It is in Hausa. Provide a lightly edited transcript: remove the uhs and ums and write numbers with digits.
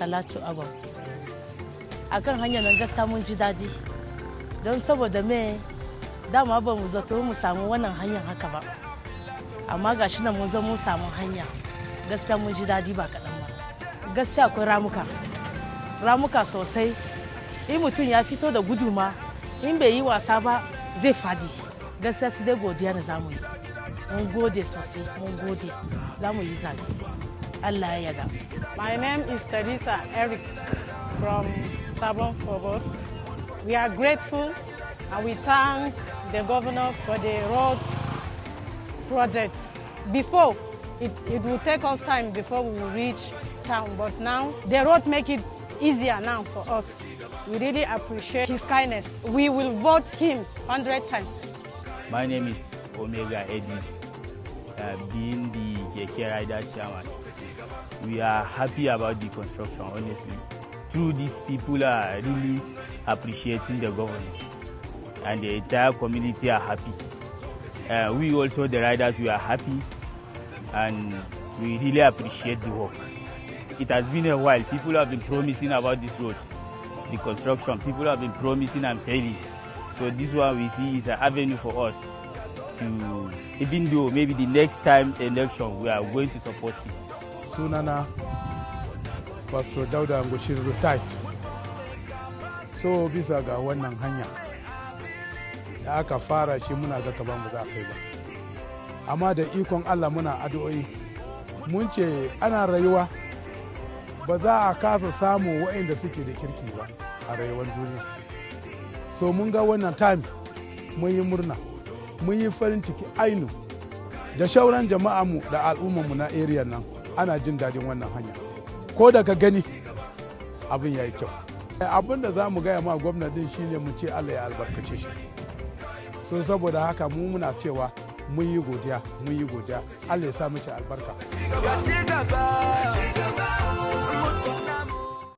Talatu Agwam. Akan hanyar nan gaskiya mun ji daɗi. Don saboda me dama ba mu zato mu samu wannan hanyar haka ba. Amma ga shi nan mun zo mun samu hanya. Gaskiya mun ji daɗi ba kaɗan ba. Gaskiya akwai ramuka sosai. In mutum ya fito da guduma, in bai yi wasa ba zai fadi. Gaskiya su dai godiya na zamu yi. Mun gode sosai, mun gode. Za mu yi zaɓe. Allah ya yarda. My name is Teresa Eric from Sabon Fobo. We are grateful and we thank the governor for the roads project. Before, it will take us time before we will reach town, but now the road make it easier now for us. We really appreciate his kindness. We will vote him 100 times. My name is Omega Eddie, being the Keke Rider chairman. We are happy about the construction, honestly. Through these people are really appreciating the government, and the entire community are happy. We also, the riders, we are happy, and we really appreciate the work. It has been a while. People have been promising about this road, the construction. People have been promising and failing. So this one we see is an avenue for us to, even though maybe the next time election, we are going to support it. Sunana Pastor Dauda Ngoshin retired. So bisa ga wannan hanya da aka fara shi muna ga kaban ba za kai ba. Amma da ikon Allah muna addu'o'i. Mun ce ana rayuwa ba za a kasa samu waɗanda suke da kirki ba a rayuwar duniya. So mun ga wannan time mun yi murna, mun yi farin ciki ainu da shauran jama'anmu da al'ummarmu na area nan ana jin daɗin wannan hanya. Ko da ka gani abin ya yi kyau. Abin da za mu gaya ma gwamnatin shi ne mu ce Allah ya albarkace shi. So saboda haka mu muna cewa mun yi godiya, Allah ya sa mace albarka.